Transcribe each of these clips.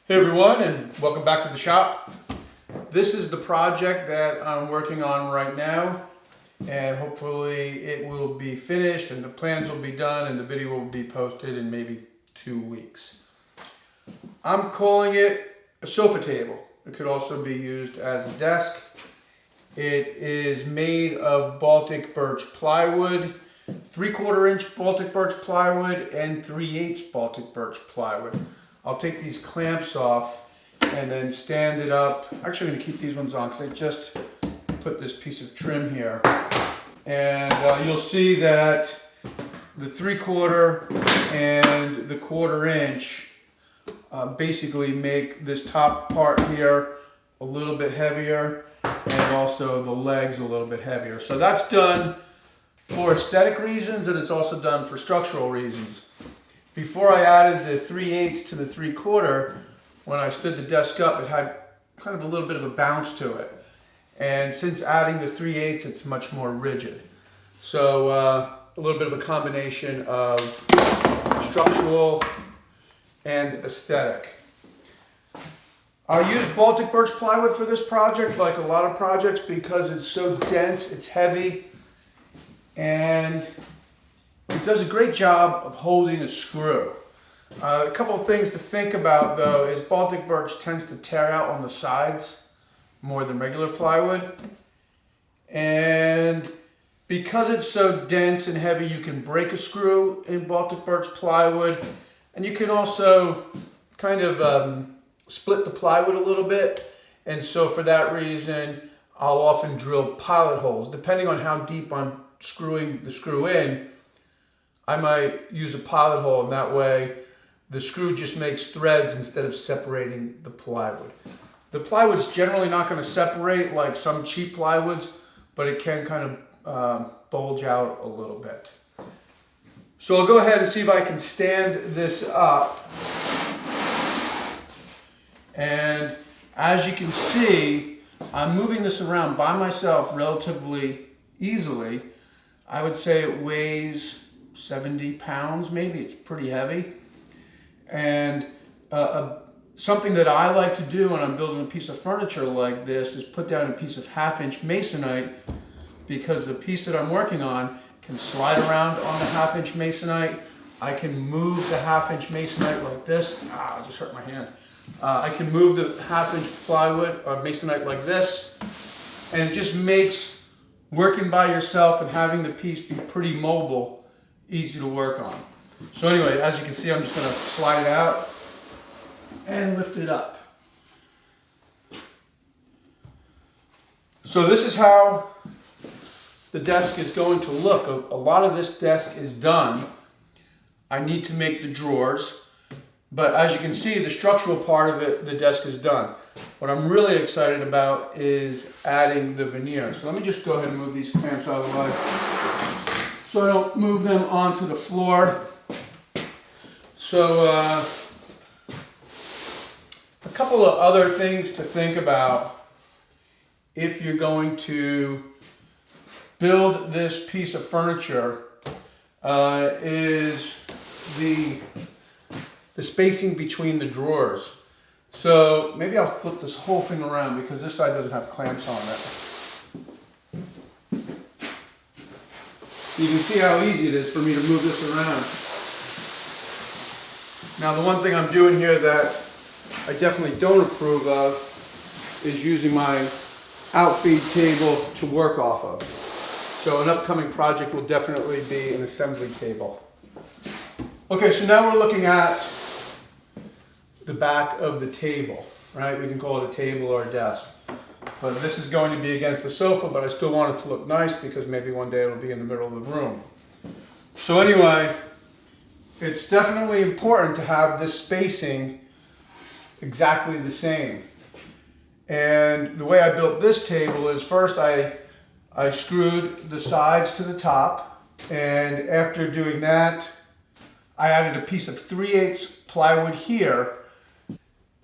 Hey everyone, and welcome back to the shop. This is the project that I'm working on right now, and hopefully it will be finished and the plans will be done and the video will be posted in maybe 2 weeks. I'm calling it a sofa table. It could also be used as a desk. It is made of Baltic birch plywood, 3/4 inch Baltic birch plywood and 3/8 Baltic birch plywood. I'll take these clamps off and then stand it up. Actually, I'm going to keep these ones on because I just put this piece of trim here. And you'll see that the 3/4 and the 1/4 inch basically make this top part here a little bit heavier and also the legs a little bit heavier. So that's done for aesthetic reasons, and it's also done for structural reasons. Before I added the 3/8 to the 3/4, when I stood the desk up, it had kind of a little bit of a bounce to it. And since adding the 3/8, it's much more rigid. So a little bit of a combination of structural and aesthetic. I use Baltic birch plywood for this project, like a lot of projects, because it's so dense, it's heavy, and it does a great job of holding a screw. A couple of things to think about though is Baltic birch tends to tear out on the sides more than regular plywood. And because it's so dense and heavy, you can break a screw in Baltic birch plywood. And you can also kind of split the plywood a little bit. And so for that reason, I'll often drill pilot holes. Depending on how deep I'm screwing the screw in, I might use a pilot hole, and that way the screw just makes threads instead of separating the plywood. The plywood's generally not going to separate like some cheap plywoods, but it can kind of bulge out a little bit. So I'll go ahead and see if I can stand this up. And as you can see, I'm moving this around by myself relatively easily. I would say it weighs 70 pounds, maybe. It's pretty heavy. And something that I like to do when I'm building a piece of furniture like this is put down a piece of 1/2 inch masonite, because the piece that I'm working on can slide around on the 1/2 inch masonite. I can move the 1/2 inch masonite like this. I just hurt my hand. I can move the 1/2 inch plywood or masonite like this, and it just makes working by yourself and having the piece be pretty mobile easy to work on. So anyway, as you can see, I'm just going to slide it out and lift it up. So this is how the desk is going to look. A lot of this desk is done. I need to make the drawers, but as you can see, the structural part of it, the desk is done. What I'm really excited about is adding the veneer. So let me just go ahead and move these clamps out of the way so I don't move them onto the floor. So a couple of other things to think about if you're going to build this piece of furniture is the spacing between the drawers. So maybe I'll flip this whole thing around because this side doesn't have clamps on it. You can see how easy it is for me to move this around. Now the one thing I'm doing here that I definitely don't approve of is using my outfeed table to work off of. So an upcoming project will definitely be an assembly table. Okay, so now we're looking at the back of the table, right? We can call it a table or a desk. But this is going to be against the sofa, but I still want it to look nice because maybe one day it'll be in the middle of the room. So anyway, it's definitely important to have this spacing exactly the same. And the way I built this table is first I screwed the sides to the top, and after doing that, I added a piece of 3/8 plywood here,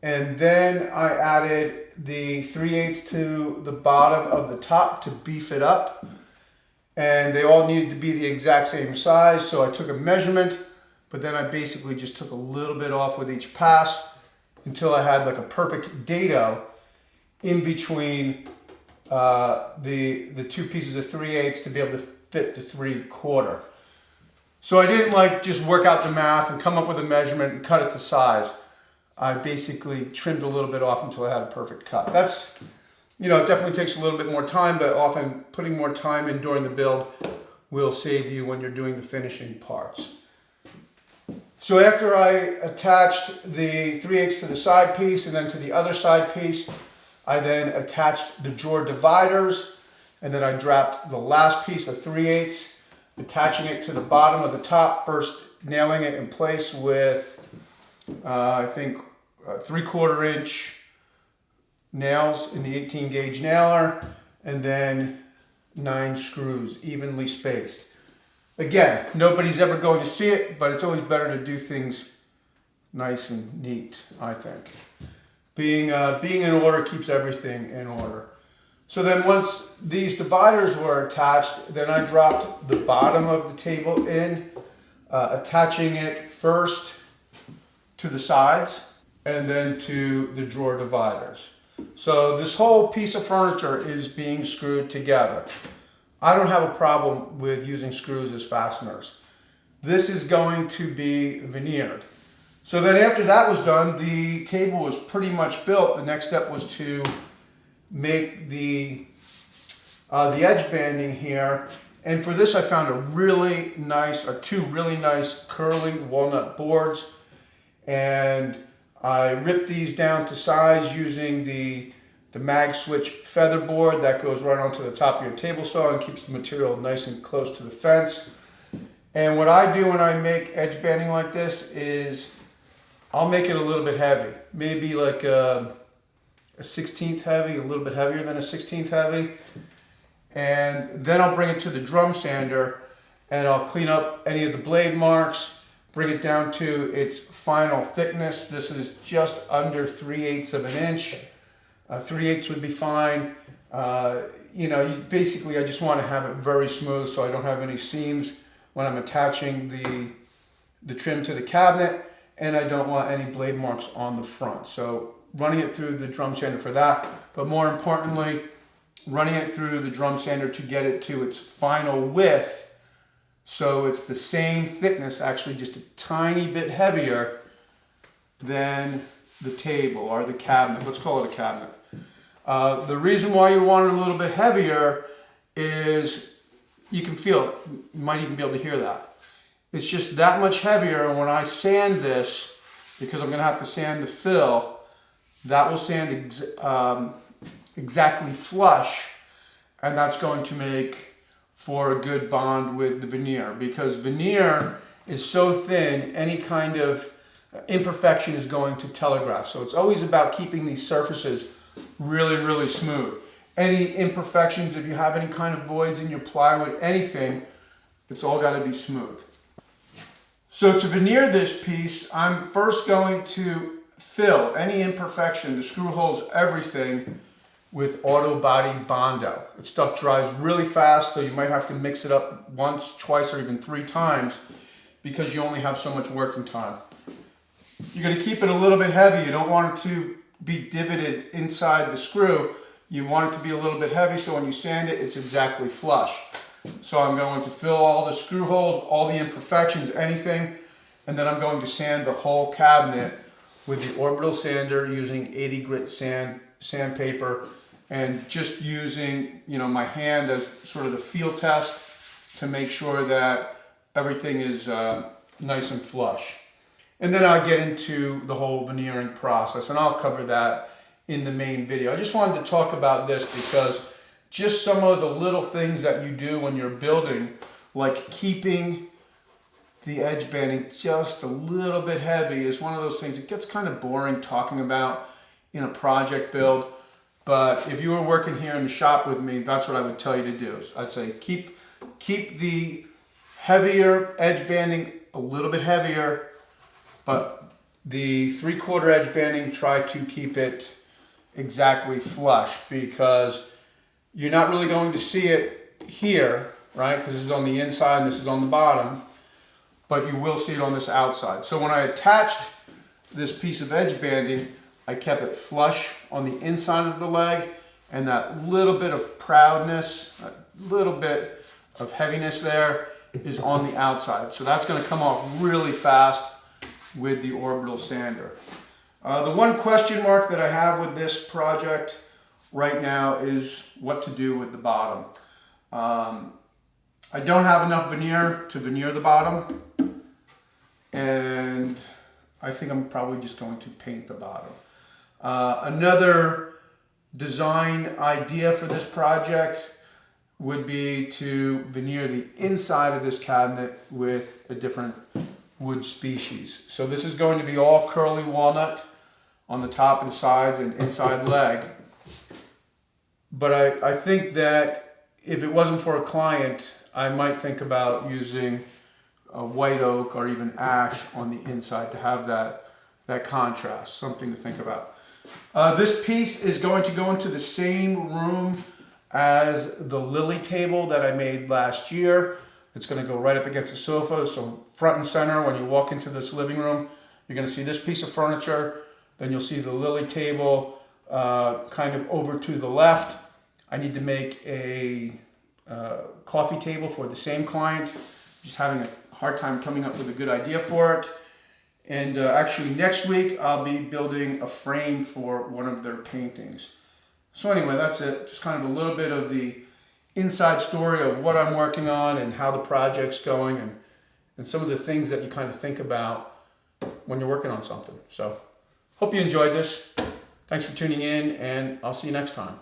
and then I added the 3/8 to the bottom of the top to beef it up. And they all needed to be the exact same size, so I took a measurement, but then I basically just took a little bit off with each pass, until I had like a perfect dado in between the two pieces of 3/8 to be able to fit the 3/4. So I didn't like just work out the math and come up with a measurement and cut it to size. I basically trimmed a little bit off until I had a perfect cut. That's, you know, it definitely takes a little bit more time, but often putting more time in during the build will save you when you're doing the finishing parts. So after I attached the 3/8 to the side piece and then to the other side piece, I then attached the drawer dividers, and then I dropped the last piece of 3/8, attaching it to the bottom of the top, first nailing it in place with, I think, 3/4 inch nails in the 18 gauge nailer, and then 9 screws evenly spaced. Again, nobody's ever going to see it, but it's always better to do things nice and neat, I think. Being in order keeps everything in order. So then once these dividers were attached, then I dropped the bottom of the table in, attaching it first to the sides and then to the drawer dividers. So this whole piece of furniture is being screwed together. I don't have a problem with using screws as fasteners. This is going to be veneered. So then after that was done, the table was pretty much built. The next step was to make the edge banding here. And for this I found two really nice curly walnut boards. And I ripped these down to size using the mag switch feather board that goes right onto the top of your table saw and keeps the material nice and close to the fence. And what I do when I make edge banding like this is I'll make it a little bit heavy, maybe like a 1/16 heavy, a little bit heavier than a 1/16 heavy. And then I'll bring it to the drum sander and I'll clean up any of the blade marks, bring it down to its final thickness. This is just under 3/8 of an inch. 3/8 would be fine. You know, basically I just want to have it very smooth so I don't have any seams when I'm attaching the trim to the cabinet, and I don't want any blade marks on the front. So running it through the drum sander for that, but more importantly, running it through the drum sander to get it to its final width, so it's the same thickness, actually just a tiny bit heavier than the table or the cabinet. Let's call it a cabinet. The reason why you want it a little bit heavier is you can feel it. You might even be able to hear that. It's just that much heavier, and when I sand this, because I'm going to have to sand the fill, that will sand exactly flush, and that's going to make for a good bond with the veneer, because veneer is so thin, any kind of imperfection is going to telegraph. So it's always about keeping these surfaces really, really smooth. Any imperfections, if you have any kind of voids in your plywood, anything, it's all got to be smooth. So to veneer this piece, I'm first going to fill any imperfection, the screw holes, everything, with auto body Bondo. This stuff dries really fast, so you might have to mix it up once, twice, or even 3 times because you only have so much working time. You're going to keep it a little bit heavy. You don't want it to be divoted inside the screw. You want it to be a little bit heavy so when you sand it, it's exactly flush. So I'm going to fill all the screw holes, all the imperfections, anything, and then I'm going to sand the whole cabinet with the orbital sander using 80 grit sandpaper, and just using, you know, my hand as sort of the feel test to make sure that everything is nice and flush. And then I'll get into the whole veneering process, and I'll cover that in the main video. I just wanted to talk about this because just some of the little things that you do when you're building, like keeping the edge banding just a little bit heavy, is one of those things. It gets kind of boring talking about in a project build, but if you were working here in the shop with me, that's what I would tell you to do. I'd say keep the heavier edge banding a little bit heavier, but the 3/4 edge banding, try to keep it exactly flush, because you're not really going to see it here, right? Because this is on the inside and this is on the bottom, but you will see it on this outside. So when I attached this piece of edge banding, I kept it flush on the inside of the leg, and that little bit of proudness, a little bit of heaviness there is on the outside. So that's going to come off really fast with the orbital sander. The one question mark that I have with this project right now is what to do with the bottom. I don't have enough veneer to veneer the bottom, and I think I'm probably just going to paint the bottom. Another design idea for this project would be to veneer the inside of this cabinet with a different wood species. So this is going to be all curly walnut on the top and sides and inside leg. But I think that if it wasn't for a client, I might think about using a white oak or even ash on the inside to have that contrast, something to think about. This piece is going to go into the same room as the lily table that I made last year. It's going to go right up against the sofa, so front and center when you walk into this living room, you're going to see this piece of furniture, then you'll see the lily table kind of over to the left. I need to make a coffee table for the same client, just having a hard time coming up with a good idea for it. And actually next week I'll be building a frame for one of their paintings. So anyway, that's it. Just kind of a little bit of the inside story of what I'm working on and how the project's going, and some of the things that you kind of think about when you're working on something. So hope you enjoyed this. Thanks for tuning in, and I'll see you next time.